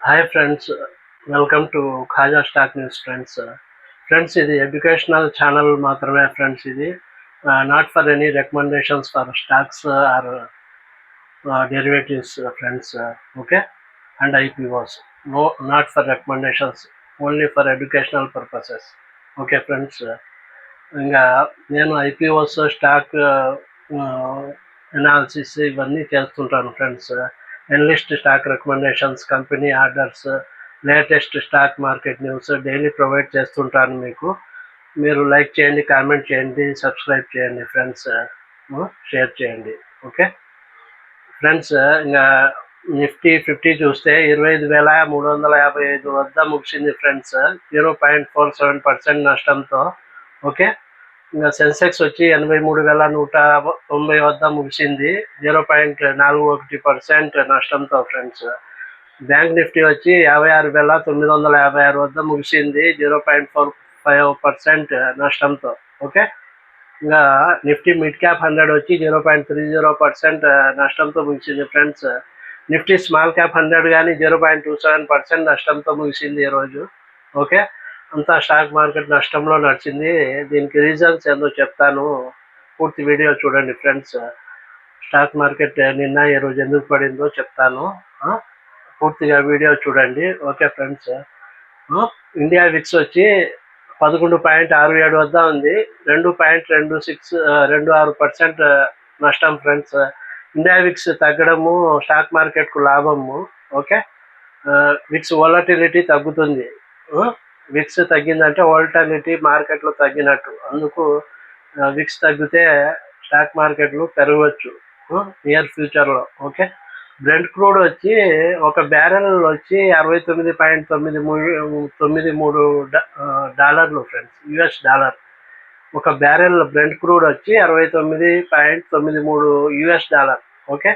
Hi friends, welcome to Khaja Stock News friends. Friends, ఇది educational channel మాత్రమే friends. ఇది not for any recommendations for stocks or derivatives friends. Okay, and IPOs. No, not for recommendations, only for educational purposes. Okay friends, ఇంకా నేను IPOs stock analysis ఇవన్నీ చేస్తుంటాను friends. Enlist stock recommendations, company orders, latest stock market news daily provide చేస్తుంటాను మీకు. మీరు like చేయండి, comment చేయండి, subscribe చేయండి ఫ్రెండ్స్, షేర్ చేయండి. ఓకే ఫ్రెండ్స్, ఇంకా నిఫ్టీ 50 చూస్తే 25,355 వద్ద ముగిసింది ఫ్రెండ్స్, 0.47% నష్టంతో. ఓకే, ఇంకా సెన్సెక్స్ వచ్చి 83,190 వద్ద ముగిసింది, 0.41% నష్టంతో ఫ్రెండ్స్. బ్యాంక్ నిఫ్టీ వచ్చి 56,956 వద్ద ముగిసింది, 0.45% నష్టంతో. ఓకే, ఇంకా నిఫ్టీ మిడ్ క్యాప్ 100 వచ్చి 0.30% నష్టంతో ముగిసింది ఫ్రెండ్స్. నిఫ్టీ స్మాల్ క్యాప్ 100 కానీ 0.27% నష్టంతో ముగిసింది ఈరోజు. ఓకే, అంతా స్టాక్ మార్కెట్ నష్టంలో నడిచింది. దీనికి రీజన్స్ ఏందో చెప్తాను, పూర్తి వీడియో చూడండి ఫ్రెండ్స్. స్టాక్ మార్కెట్ నిన్న ఈరోజు ఎందుకు పడిందో చెప్తాను, పూర్తిగా వీడియో చూడండి. ఓకే ఫ్రెండ్స్, ఇండియా విక్స్ వచ్చి 11.67 వద్ద ఉంది, 2.26% నష్టం ఫ్రెండ్స్. ఇండియా విక్స్ తగ్గడము స్టాక్ మార్కెట్కు లాభము. ఓకే, విక్స్ వాలటిలిటీ తగ్గుతుంది. విక్స్ తగ్గిందంటే వాలటిలిటీ మార్కెట్లో తగ్గినట్టు. అందుకు విక్స్ తగ్గితే స్టాక్ మార్కెట్లు పెరగవచ్చు నియర్ ఫ్యూచర్లో. ఓకే, బ్రెంట్ క్రూడ్ వచ్చి ఒక బ్యారెల్ వచ్చి $69.93 ఫ్రెండ్స్, యుఎస్ డాలర్. ఒక బ్యారెల్ బ్రెంట్ క్రూడ్ వచ్చి $69.93. ఓకే,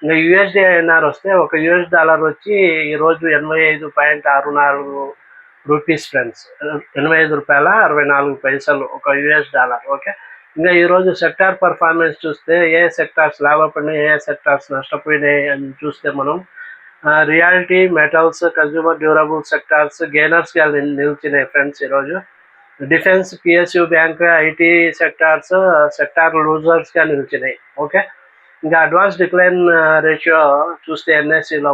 ఇంకా యుఎస్డి ఐఎన్ఆర్ వస్తే ఒక యుఎస్ డాలర్ వచ్చి ఈరోజు 85.64 రూపీస్ ఫ్రెండ్స్, $85.64 ఒక యుఎస్ డాలర్. ఓకే, ఇంకా ఈరోజు సెక్టార్ పర్ఫార్మెన్స్ చూస్తే ఏ సెక్టార్స్ లాభపడినాయి, ఏ సెక్టార్స్ నష్టపోయినాయి అని చూస్తే మనం reality, metals, consumer durable sectors గెయినర్స్గా నిలిచినాయి ఫ్రెండ్స్ ఈరోజు. Defence, PSU bank, IT sector లూజర్స్గా నిలిచినాయి. ఓకే, ఇంకా అడ్వాన్స్ డిక్లైన్ రేషియో చూస్తే ఎన్ఎస్సిలో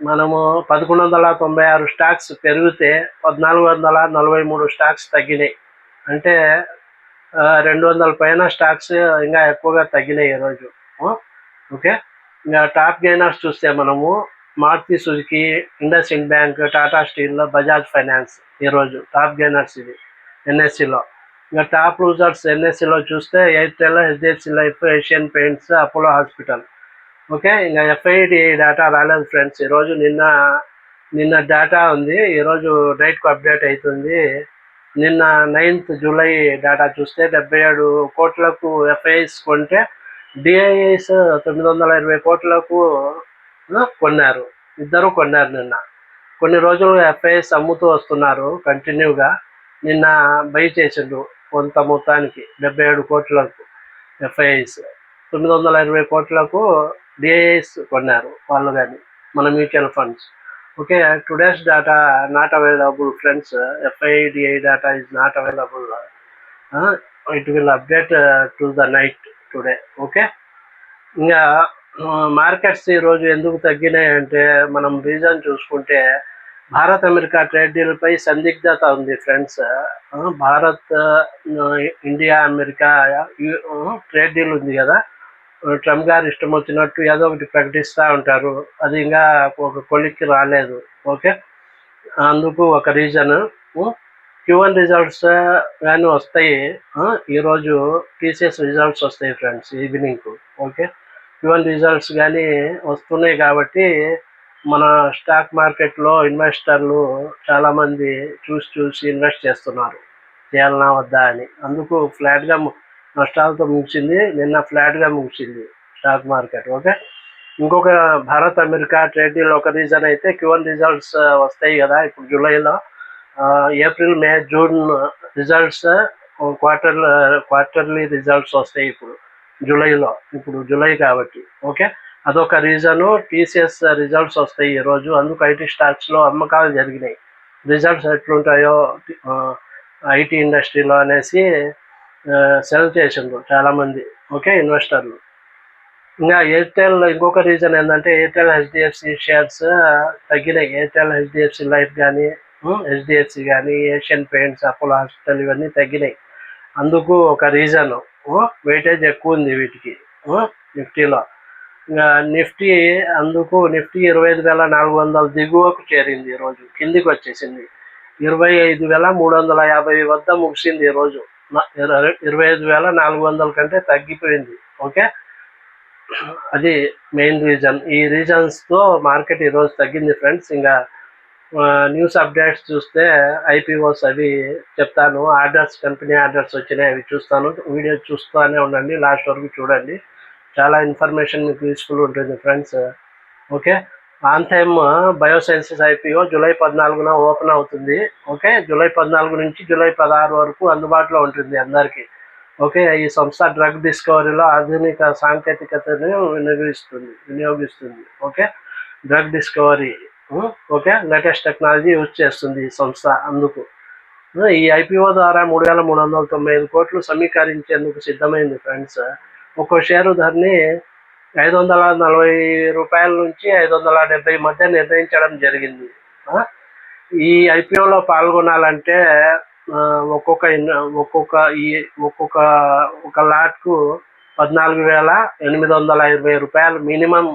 మనము 1196 స్టాక్స్ పెరిగితే 1443 స్టాక్స్ తగ్గినాయి. అంటే 200 పైన స్టాక్స్ ఇంకా ఎక్కువగా తగ్గినాయి ఈరోజు. ఓకే, ఇంకా టాప్ గెయినర్స్ చూస్తే మనము Maruti Suzuki, IndusInd bank, Tata steel, Bajaj finance ఈరోజు టాప్ గెయినర్స్ ఇది ఎన్ఎస్సిలో. ఇంకా టాప్ లూజర్స్ ఎన్ఎస్సిలో చూస్తే Airtel, HDFC life, Asian paints, Apollo hospital. Okay, ఇంకా ఎఫ్ఐడి డేటా రాలేదు ఫ్రెండ్స్ ఈరోజు. నిన్న డేటా ఉంది, ఈరోజు నైట్కు అప్డేట్ అవుతుంది. నిన్న 9th జూలై డేటా చూస్తే 77 కోట్లకు ఎఫ్ఐఎస్ కొంటే డిఐఎస్ 920 కోట్లకు కొన్నారు. ఇద్దరు కొన్నారు నిన్న. కొన్ని రోజులు ఎఫ్ఐఎస్ అమ్ముతూ వస్తున్నారు కంటిన్యూగా. నిన్న బై చేసిండు కొంత మొత్తానికి 77 కోట్లకు ఎఫ్ఐఎస్, 920 కోట్లకు డిఐఎస్ కొన్నారు వాళ్ళు కానీ, మన mutual funds. Okay, today's data not available friends, FIDI data is not available. It will update to the night today. Okay, ఇంకా మార్కెట్స్ ఈరోజు ఎందుకు తగ్గినాయి అంటే మనం రీజన్ చూసుకుంటే భారత్ అమెరికా ట్రేడ్ డీల్పై సందిగ్ధత ఉంది friends. Bharat, India, America trade deal ఉంది కదా. ట్రంప్ గారు ఇష్టం వచ్చినట్టు ఏదో ఒకటి ప్రకటిస్తూ ఉంటారు, అది ఇంకా ఒక కొలిక్కి రాలేదు. ఓకే, అందుకు ఒక రీజన్. Q1 రిజల్ట్స్ కానీ వస్తాయి ఈరోజు. టీసీఎస్ రిజల్ట్స్ వస్తాయి ఫ్రెండ్స్ ఈవినింగ్కు. ఓకే, Q1 రిజల్ట్స్ కానీ వస్తున్నాయి కాబట్టి మన స్టాక్ మార్కెట్లో ఇన్వెస్టర్లు చాలామంది చూసి ఇన్వెస్ట్ చేస్తున్నారు, చేయాలన్నా వద్దా అని. అందుకు ఫ్లాట్గా నష్టాలతో ముగిసింది, నిన్న ఫ్లాట్గా ముగిసింది స్టాక్ మార్కెట్. ఓకే, ఇంకొక భారత్ అమెరికా ట్రేడ్ డీల్ ఒక రీజన్ అయితే Q1 రిజల్ట్స్ వస్తాయి కదా ఇప్పుడు జూలైలో. ఏప్రిల్, మే, జూన్ రిజల్ట్స్, క్వార్టర్లీ రిజల్ట్స్ వస్తాయి ఇప్పుడు జూలైలో. ఇప్పుడు జూలై కాబట్టి. ఓకే, అదొక రీజను. టీసీఎస్ రిజల్ట్స్ వస్తాయి ఈరోజు, అందుకు ఐటీ స్టాక్స్లో అమ్మకాలు జరిగినాయి. రిజల్ట్స్ ఎట్లుంటాయో ఐటీ ఇండస్ట్రీలో అనేసి సెల్ చేసిండ్రు చాలామంది, ఓకే, ఇన్వెస్టర్లు. ఇంకా ఎయిర్టెల్, ఇంకొక రీజన్ ఏంటంటే ఎయిర్టెల్ హెచ్డిఎఫ్సి షేర్స్ తగ్గినాయి. ఎయిర్టెల్ హెచ్డిఎఫ్సి లైఫ్ కానీ, హెచ్డిఎఫ్సి కానీ, ఏషియన్ పెయింట్స్, అపోలో హాస్పిటల్ ఇవన్నీ తగ్గినాయి. అందుకు ఒక రీజన్. వెయిటేజ్ ఎక్కువ ఉంది వీటికి నిఫ్టీలో. ఇంకా నిఫ్టీ, అందుకు నిఫ్టీ 25,400 దిగువకు చేరింది, ఈరోజు కిందికి వచ్చేసింది. 25,350 వద్ద ముగిసింది ఈరోజు. 25,400 కంటే తగ్గిపోయింది, ఓకే. అది మెయిన్ రీజన్. ఈ రీజన్స్తో మార్కెట్ ఈరోజు తగ్గింది ఫ్రెండ్స్. ఇంకా న్యూస్ అప్డేట్స్ చూస్తే ఐపీఓస్ అవి చెప్తాను. ఆర్డర్స్, కంపెనీ ఆర్డర్స్ వచ్చినాయి, అవి చూస్తాను. వీడియో చూస్తూనే ఉండండి, లాస్ట్ వరకు చూడండి. చాలా ఇన్ఫర్మేషన్ మీకు యూస్ఫుల్ ఉంటుంది friends, okay. Anthem Biosciences IPO July 14న ఓపెన్ అవుతుంది, ఓకే. జూలై 14 నుంచి జూలై 16 వరకు అందుబాటులో ఉంటుంది అందరికీ, ఓకే. ఈ సంస్థ డ్రగ్ డిస్కవరీలో ఆధునిక సాంకేతికతను వినియోగిస్తుంది, okay. Drug discovery, okay, latest technology use చేస్తుంది ఈ సంస్థ. అందుకు ఈ ఐపీఓ ద్వారా 3,395 కోట్లు సమీకరించేందుకు సిద్ధమైంది ఫ్రెండ్స్. ఒక్కో షేరు ధరని 540 రూపాయల నుంచి 570 మధ్య నిర్ణయించడం జరిగింది. ఈ ఐపీఓలో పాల్గొనాలంటే ఒక్కొక్క లాట్కు 14,820 రూపాయలు మినిమం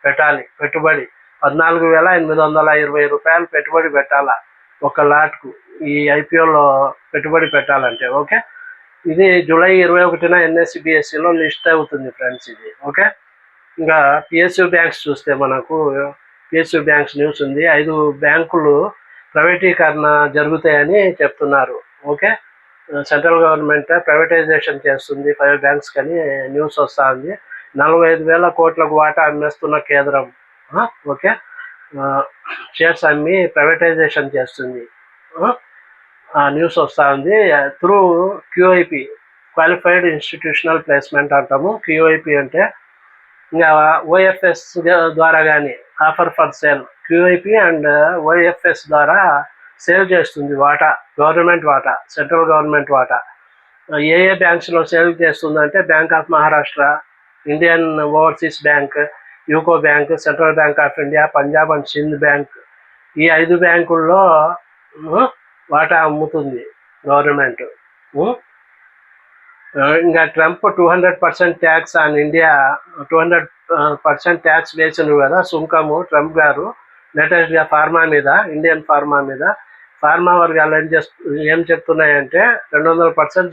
పెట్టాలి పెట్టుబడి. 14,820 రూపాయలు పెట్టుబడి పెట్టాలా ఒక లాట్కు, ఈ ఐపీఓలో పెట్టుబడి పెట్టాలంటే, ఓకే. ఇది జూలై 21న ఎన్ఎస్సి బిఎస్సిలో లిస్ట్ అవుతుంది ఫ్రెండ్స్ ఇది, ఓకే. ఇంకా పిఎస్యు బ్యాంక్స్ చూస్తే మనకు పిఎస్యు బ్యాంక్స్ న్యూస్ ఉంది. 5 బ్యాంకులు ప్రైవేటీకరణ జరుగుతాయని చెప్తున్నారు, ఓకే. సెంట్రల్ గవర్నమెంట్ ప్రైవేటైజేషన్ చేస్తుంది 5 బ్యాంక్స్ కానీ న్యూస్ వస్తూ ఉంది. 45,000 కోట్లకు వాటా అమ్మేస్తున్న కేంద్రం, ఓకే, షేర్స్ అమ్మి ప్రైవేటైజేషన్ చేస్తుంది, న్యూస్ వస్తూ ఉంది. Through QIP, qualified institutional placement అంటాము. క్యూఐపి అంటే ఇంకా ఓఎఫ్ఎస్ ద్వారా కానీ offer for sale, QIP and OFS ద్వారా సేల్ చేస్తుంది వాటా, గవర్నమెంట్ వాటా, సెంట్రల్ గవర్నమెంట్ వాటా. ఏ బ్యాంక్స్లో సేల్ చేస్తుందంటే bank of Maharashtra, Indian overseas bank, UCO bank, central bank of India, Punjab and Sindh bank. ఈ 5 బ్యాంకుల్లో వాటా అమ్ముతుంది గవర్నమెంట్. ఇంకా Trump 200% tax on India, 200% tax వేసిండ్రు కదా సుంకము ట్రంప్ గారు లేటెస్ట్గా ఫార్మా మీద, ఇండియన్ ఫార్మా మీద. ఫార్మా వర్గాలు ఏం చెప్తున్నాయంటే 200%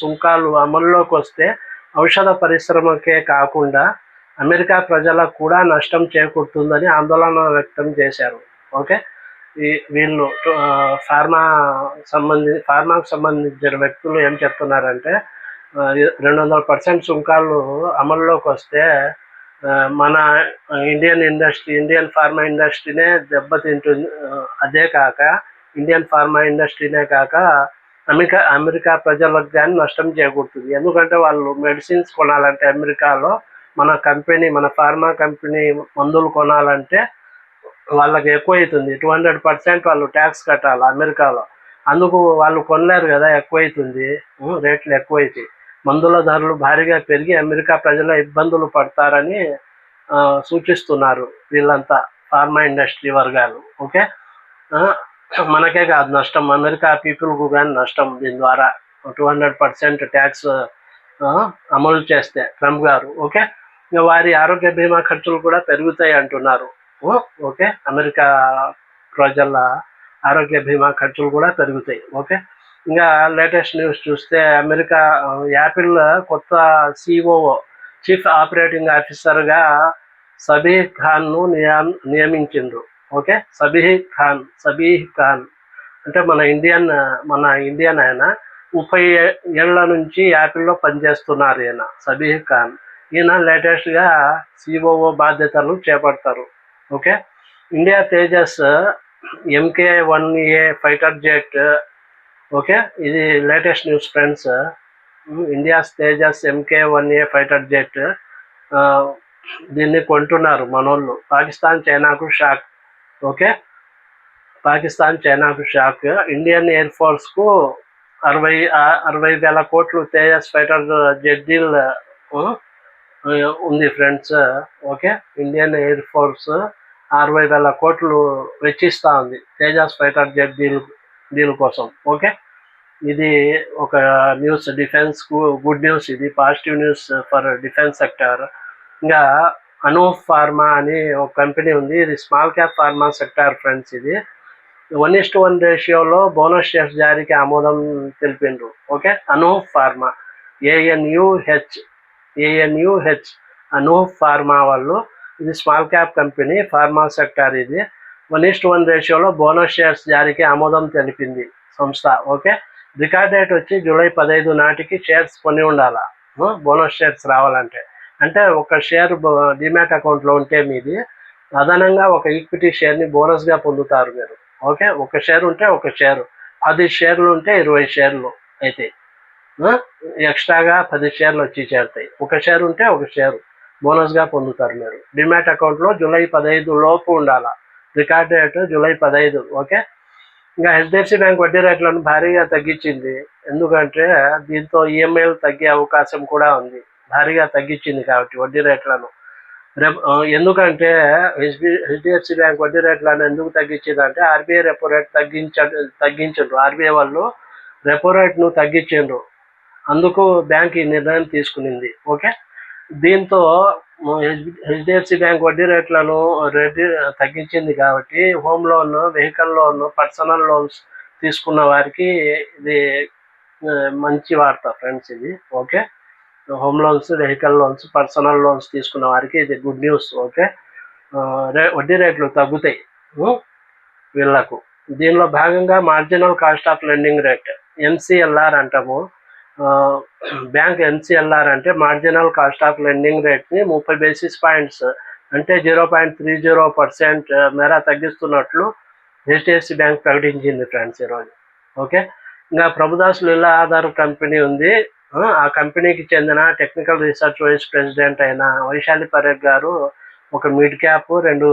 సుంకాలు అమల్లోకి వస్తే ఔషధ పరిశ్రమకే కాకుండా అమెరికా ప్రజలకు కూడా నష్టం చేకూరుతుందని ఆందోళన వ్యక్తం చేశారు, ఓకే. వీళ్ళు ఫార్మాకు సంబంధించిన వ్యక్తులు ఏం చెప్తున్నారంటే 200% సుంకాలు అమల్లోకి వస్తే మన ఇండియన్ ఫార్మా ఇండస్ట్రీనే దెబ్బతింటుంది. అదే కాక ఇండియన్ ఫార్మా ఇండస్ట్రీనే కాక అమెరికా ప్రజలకు కానీ నష్టం చేకూరుతుంది. ఎందుకంటే వాళ్ళు మెడిసిన్స్ కొనాలంటే అమెరికాలో మన ఫార్మా కంపెనీ మందులు కొనాలంటే వాళ్ళకి ఎక్కువ అవుతుంది. 200% వాళ్ళు ట్యాక్స్ కట్టాలి అమెరికాలో. అందుకు వాళ్ళు కొనలేరు కదా, ఎక్కువ అవుతుంది, రేట్లు ఎక్కువైతాయి. మందుల ధరలు భారీగా పెరిగి అమెరికా ప్రజల ఇబ్బందులు పడతారని సూచిస్తున్నారు వీళ్ళంతా, ఫార్మా ఇండస్ట్రీ వర్గాలు, ఓకే. మనకే కాదు నష్టం, అమెరికా పీపుల్కు కానీ నష్టం దీని ద్వారా 200% ట్యాక్స్ అమలు చేస్తే ట్రంప్ గారు, ఓకే. వారి ఆరోగ్య బీమా ఖర్చులు కూడా పెరుగుతాయి అంటున్నారు, ఓకే. అమెరికా ప్రజల ఆరోగ్య బీమా ఖర్చులు కూడా పెరుగుతాయి, ఓకే. ఇంకా లేటెస్ట్ న్యూస్ చూస్తే అమెరికా యాపిల్ కొత్త సిఓఓ, చీఫ్ ఆపరేటింగ్ ఆఫీసర్గా సబీహ్ ఖాన్ను నియమించిండ్రు, ఓకే. సబీహ్ ఖాన్ అంటే మన ఇండియన్ ఆయన. 30 ఏళ్ల నుంచి యాపిల్లో పనిచేస్తున్నారు ఈయన, సబీహ్ ఖాన్. ఈయన లేటెస్ట్గా సిఓఓ బాధ్యతలు చేపడతారు, okay. India Tejas MK1A fighter jet, okay. ఇది latest news friends. India Tejas MK1A fighter jet దీన్ని కొంటున్నారు మనోళ్ళు. పాకిస్తాన్ చైనాకు షాక్. ఓకే, పాకిస్తాన్ చైనాకు షాక్. ఇండియన్ ఎయిర్ ఫోర్స్కు 60,000 కోట్లు తేజస్ ఫైటర్ జెట్ డీల్ ఉంది friends. Okay, Indian air force 60,000 కోట్లు వెచ్చిస్తూ ఉంది తేజస్ ఫైటర్ జెట్ డీల్ కోసం. ఓకే, ఇది ఒక న్యూస్, డిఫెన్స్కు గుడ్ న్యూస్, ఇది positive news for defence sector. ఇంకా అనూప్ ఫార్మా అని ఒక కంపెనీ ఉంది, ఇది small cap pharma sector friends. ఇది 1:1 రేషియోలో బోనస్ షేర్స్ జారీకి ఆమోదం తెలిపిండ్రు. Okay, Anoop pharma, ANUH Anoop pharma వాళ్ళు. ఇది small cap company, pharma sector. ఇది 1:1 రేషియోలో బోనస్ షేర్స్ జారీకి ఆమోదం తెలిపింది సంస్థ. ఓకే, రికార్డ్ డేట్ వచ్చి జూలై 15 నాటికి షేర్స్ కొని ఉండాలా బోనస్ షేర్స్ రావాలంటే. అంటే ఒక షేర్ డిమాట్ అకౌంట్లో ఉంటే మీది అదనంగా ఒక ఈక్విటీ షేర్ని బోనస్గా పొందుతారు మీరు. ఓకే, ఒక షేర్ ఉంటే ఒక షేరు, 10 షేర్లు ఉంటే 20 షేర్లు అయితే ఎక్స్ట్రాగా 10 షేర్లు వచ్చి చేరుతాయి. ఒక షేర్ ఉంటే ఒక షేరు బోనస్గా పొందుతారు మీరు. డిమాట్ అకౌంట్లో జూలై 15 లోపు ఉండాలా, రికార్డ్ డేట్ జూలై 15. ఓకే, ఇంకా హెచ్డిఎఫ్సి బ్యాంక్ వడ్డీ రేట్లను భారీగా తగ్గించింది. ఎందుకంటే దీంతో ఈఎంఐలు తగ్గే అవకాశం కూడా ఉంది. భారీగా తగ్గించింది కాబట్టి వడ్డీ రేట్లను. ఎందుకంటే హెచ్డిఎఫ్సి బ్యాంక్ వడ్డీ రేట్లను ఎందుకు తగ్గించింది అంటే ఆర్బీఐ రెపో రేట్ తగ్గించండ్రు. ఆర్బీఐ వాళ్ళు రెపో రేట్ను తగ్గించిండ్రు, అందుకు బ్యాంక్ ఈ నిర్ణయం తీసుకునింది. ఓకే, దీంతో హెచ్డిఎఫ్సి బ్యాంక్ వడ్డీ రేట్లను తగ్గించింది కాబట్టి home loan, vehicle loan, personal loans తీసుకున్న వారికి ఇది మంచి వార్త ఫ్రెండ్స్. ఇది okay, home loans, vehicle loans, personal loans తీసుకున్న వారికి ఇది గుడ్ న్యూస్. ఓకే, వడ్డీ రేట్లు తగ్గుతాయి వీళ్లకు. దీనిలో భాగంగా marginal cost of lending rate, MCLR అంటాము. బ్యాంక్ MCLR అంటే మార్జినల్ కాస్ట్ ఆఫ్ లెండింగ్ రేట్ని 30 బేసిస్ పాయింట్స్ అంటే 0.30% మేర తగ్గిస్తున్నట్లు హెచ్డిఎఫ్సి బ్యాంక్ ప్రకటించింది ఫ్రెండ్స్ ఈరోజు. ఓకే, ఇంకా ప్రభుదాస్ లీలా ఆధార్ కంపెనీ ఉంది. ఆ కంపెనీకి చెందిన టెక్నికల్ రీసెర్చ్ వైస్ ప్రెసిడెంట్ అయిన వైశాలి పరేఖ్ గారు ఒక మిడ్ క్యాప్, 2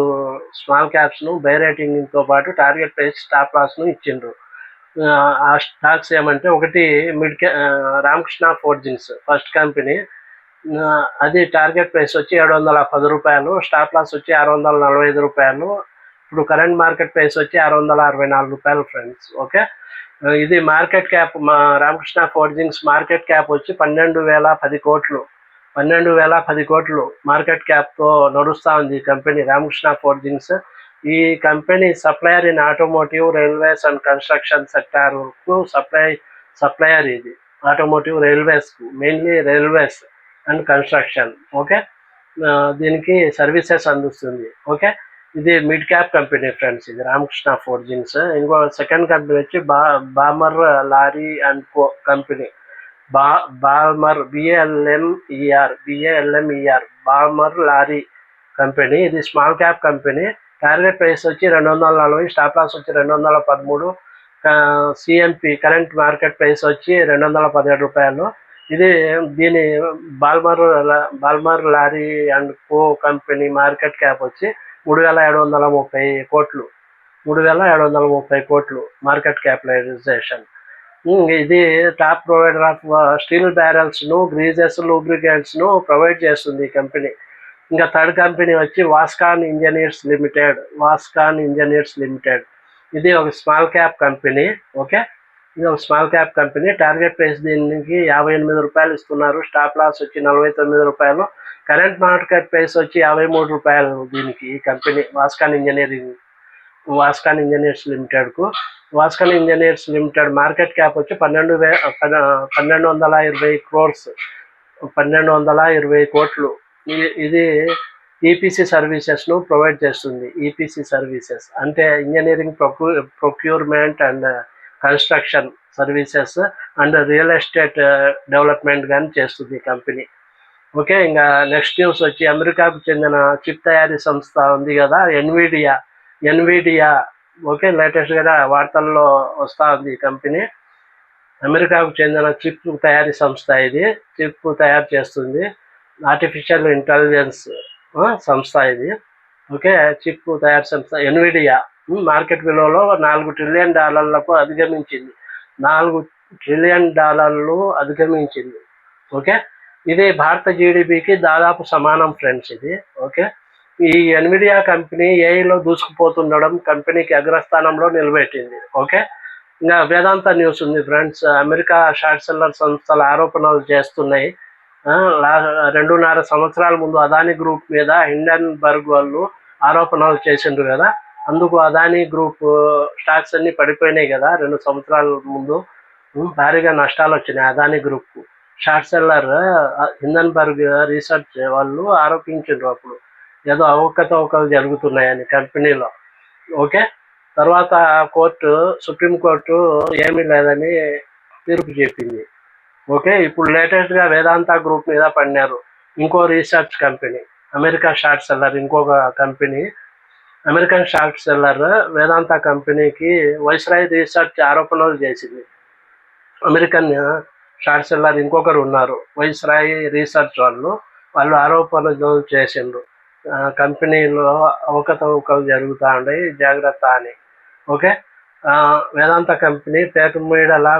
స్మాల్ క్యాప్స్ను బై రేటింగ్తో పాటు టార్గెట్ ప్రైస్, స్టాప్ లాస్ను ఇచ్చిండ్రు. ఆ స్టాక్స్ ఏమంటే ఒకటి రామకృష్ణ ఫోర్జింగ్స్ ఫస్ట్ కంపెనీ, అది టార్గెట్ ప్రైస్ వచ్చి 710 రూపాయలు, స్టాప్ లాస్ వచ్చి 645 రూపాయలు. ఇప్పుడు కరెంట్ మార్కెట్ ప్రైస్ వచ్చి 664 రూపాయలు ఫ్రెండ్స్. ఓకే, ఇది మార్కెట్ క్యాప్, మా రామకృష్ణ ఫోర్జింగ్స్ మార్కెట్ క్యాప్ వచ్చి 12,010 కోట్లు. 12,010 కోట్లు మార్కెట్ క్యాప్తో నడుస్తూ ఉంది ఈ కంపెనీ రామకృష్ణ ఫోర్జింగ్స్. ఈ company supplier in automotive, railways and construction సెక్టార్కు సప్లయర్. ఇది ఆటోమోటివ్, రైల్వేస్కు, mainly railways and construction. Okay, దీనికి సర్వీసెస్ అందిస్తుంది. ఓకే, ఇది మిడ్ క్యాప్ కంపెనీ ఫ్రెండ్స్, ఇది రామకృష్ణ ఫోర్జింగ్స్. ఇంకో సెకండ్ కంపెనీ వచ్చి Balmer Lawrie and co company, Balmer, BALMER Balmer Lawrie company. ఇది small cap company. Target price వచ్చి 240, స్టాప్ లాస్ వచ్చి 213, CMP current market price వచ్చి 217 రూపాయలు. ఇది దీని Balmer Lawrie and co company market cap వచ్చి 3,730 కోట్లు. 3,730 కోట్లు మార్కెట్ క్యాపిటలైజేషన్. ఇది టాప్ ప్రొవైడర్ ఆఫ్ స్టీల్ బ్యారెల్స్ను, గ్రీజెస్, లూబ్రికెంట్స్ను ప్రొవైడ్ చేస్తుంది ఈ కంపెనీ. ఇంకా థర్డ్ కంపెనీ వచ్చి వాస్కాన్ ఇంజనీర్స్ లిమిటెడ్. ఇది ఒక స్మాల్ క్యాప్ కంపెనీ. ఓకే, ఇది ఒక small cap company. Target price దీనికి 58 రూపాయలు ఇస్తున్నారు, స్టాప్ లాస్ వచ్చి 49 రూపాయలు, కరెంట్ మార్కెట్ ప్రైస్ వచ్చి 53 రూపాయలు దీనికి. ఈ కంపెనీ వాస్కాన్ ఇంజనీర్స్ లిమిటెడ్కు. Vascon engineers limited market cap వచ్చి 1220 క్రోర్స్, 1220 కోట్లు. ఇది ఈపీసీ సర్వీసెస్ను ప్రొవైడ్ చేస్తుంది. ఈపీసీ సర్వీసెస్ అంటే engineering, procurement and construction services and real estate development కానీ చేస్తుంది ఈ కంపెనీ. ఓకే, ఇంకా నెక్స్ట్ న్యూస్ వచ్చి అమెరికాకు చెందిన చిప్ తయారీ సంస్థ ఉంది కదా, ఎన్విడియా. ఓకే, లేటెస్ట్గా వార్తల్లో వస్తూ ఉంది ఈ కంపెనీ. అమెరికాకు చెందిన చిప్ తయారీ సంస్థ, ఇది చిప్ తయారు చేస్తుంది. ఆర్టిఫిషియల్ ఇంటెలిజెన్స్ సంస్థ ఇది. ఓకే, చిప్ తయారు సంస్థ ఎన్విడియా మార్కెట్ విలువలో $4 ట్రిలియన్ అధిగమించింది. $4 ట్రిలియన్ అధిగమించింది. ఓకే, ఇది భారత జీడిపికి దాదాపు సమానం ఫ్రెండ్స్ ఇది. ఓకే, ఈ ఎన్విడియా కంపెనీ ఏఐలో దూసుకుపోతుండడం కంపెనీకి అగ్రస్థానంలో నిలబెట్టింది. ఓకే, ఇంకా వేదాంత న్యూస్ ఉంది ఫ్రెండ్స్. అమెరికా షార్ట్ సెల్లర్ సంస్థలు ఆరోపణలు చేస్తున్నాయి. 2.5 సంవత్సరాల ముందు అదానీ గ్రూప్ మీద హిండెన్బర్గ్ వాళ్ళు ఆరోపణలు చేసిండ్రు కదా, అందుకు అదానీ గ్రూప్ స్టాక్స్ అన్ని పడిపోయినాయి కదా 2 సంవత్సరాల ముందు. భారీగా నష్టాలు వచ్చినాయి Adani group. Short seller Hindenburg research వాళ్ళు ఆరోపించిండ్రు అప్పుడు ఏదో అవకతవకలు జరుగుతున్నాయని కంపెనీలో. ఓకే, తర్వాత సుప్రీంకోర్టు ఏమీ లేదని తీర్పు చెప్పింది. ఓకే, ఇప్పుడు లేటెస్ట్గా వేదాంత గ్రూప్ మీద పడినారు ఇంకో research company, America short seller ఇంకొక కంపెనీ. అమెరికన్ షార్ట్ సెల్లర్ వేదాంత కంపెనీకి వైస్రాయ్ రీసెర్చ్ ఆరోపణలు చేసింది. అమెరికన్ షార్ట్ సెల్లర్ ఇంకొకరు ఉన్నారు వైస్రాయ్ రీసెర్చ్ వాళ్ళు ఆరోపణలు చేసిండ్రు కంపెనీలో అవకతవకలు జరుగుతూ ఉన్నాయి జాగ్రత్త అని. ఓకే, వేదాంత కంపెనీ పేకమేడలా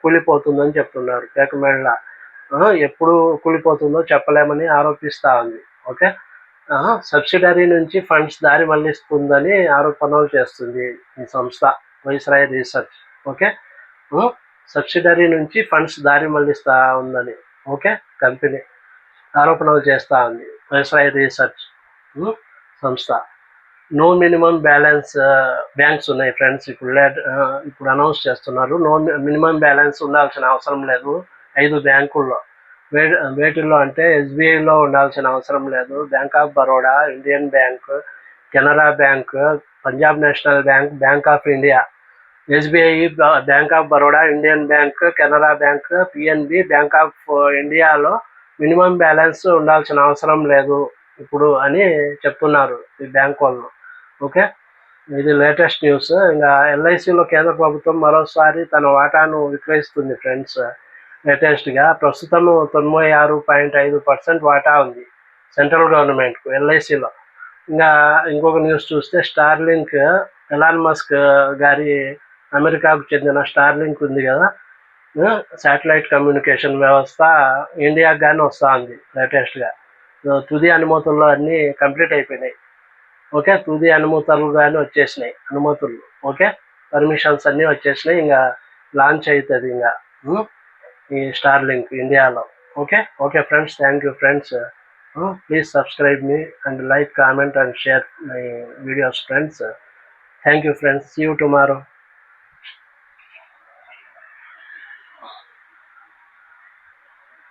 కూలిపోతుందని చెప్తున్నారు. పేకమేడలా ఎప్పుడు కూలిపోతుందో చెప్పలేమని ఆరోపిస్తూ ఉంది. ఓకే, సబ్సిడరీ నుంచి ఫండ్స్ దారి మళ్లిస్తుందని ఆరోపణలు చేస్తుంది ఈ సంస్థ వైస్రాయ్ రీసెర్చ్. ఓకే, సబ్సిడరీ నుంచి ఫండ్స్ దారి మళ్లిస్తూ ఉందని ఓకే కంపెనీ ఆరోపణలు చేస్తూ ఉంది వైస్రాయ్ రీసెర్చ్ సంస్థ. నో మినిమం బ్యాలెన్స్ బ్యాంక్స్ ఉన్నాయి ఫ్రెండ్స్, ఇప్పుడు అనౌన్స్ చేస్తున్నారు. నో మినిమం బ్యాలెన్స్ ఉండాల్సిన అవసరం లేదు 5 బ్యాంకుల్లో. వేటిల్లో అంటే ఎస్బీఐలో ఉండాల్సిన అవసరం లేదు, bank of Baroda, Indian bank, Canara bank, Punjab national bank, bank of India. SBI, bank of Baroda, Indian bank, Canara bank, PNB, bank of ఇండియాలో మినిమం బ్యాలెన్స్ ఉండాల్సిన అవసరం లేదు ఇప్పుడు అని చెప్తున్నారు ఈ బ్యాంక్ వాళ్ళు. ఓకే, ఇది లేటెస్ట్ న్యూస్. ఇంకా ఎల్ఐసిలో కేంద్ర ప్రభుత్వం మరోసారి తన వాటాను విక్రయిస్తుంది ఫ్రెండ్స్. లేటెస్ట్గా ప్రస్తుతం 96.5% వాటా ఉంది సెంట్రల్ గవర్నమెంట్కు ఎల్ఐసిలో. ఇంకా ఇంకొక న్యూస్ చూస్తే స్టార్లింక్, ఎలాన్ మస్క్ గారి అమెరికాకు చెందిన స్టార్లింక్ ఉంది కదా, శాటిలైట్ కమ్యూనికేషన్ వ్యవస్థ ఇండియాకు కానీ వస్తూ ఉంది లేటెస్ట్గా. తుది అనుమతుల్లో అన్నీ కంప్లీట్ అయిపోయినాయి. ఓకే, తుది అనుమతులు కానీ వచ్చేసినాయి, అనుమతులు. ఓకే, పర్మిషన్స్ అన్నీ వచ్చేసినాయి. ఇంకా లాంచ్ అవుతుంది ఇంకా ఈ స్టార్లింక్ ఇండియాలో. Okay friends, thank you friends. Please subscribe me and like, comment and share my videos friends. Thank you friends, see you tomorrow.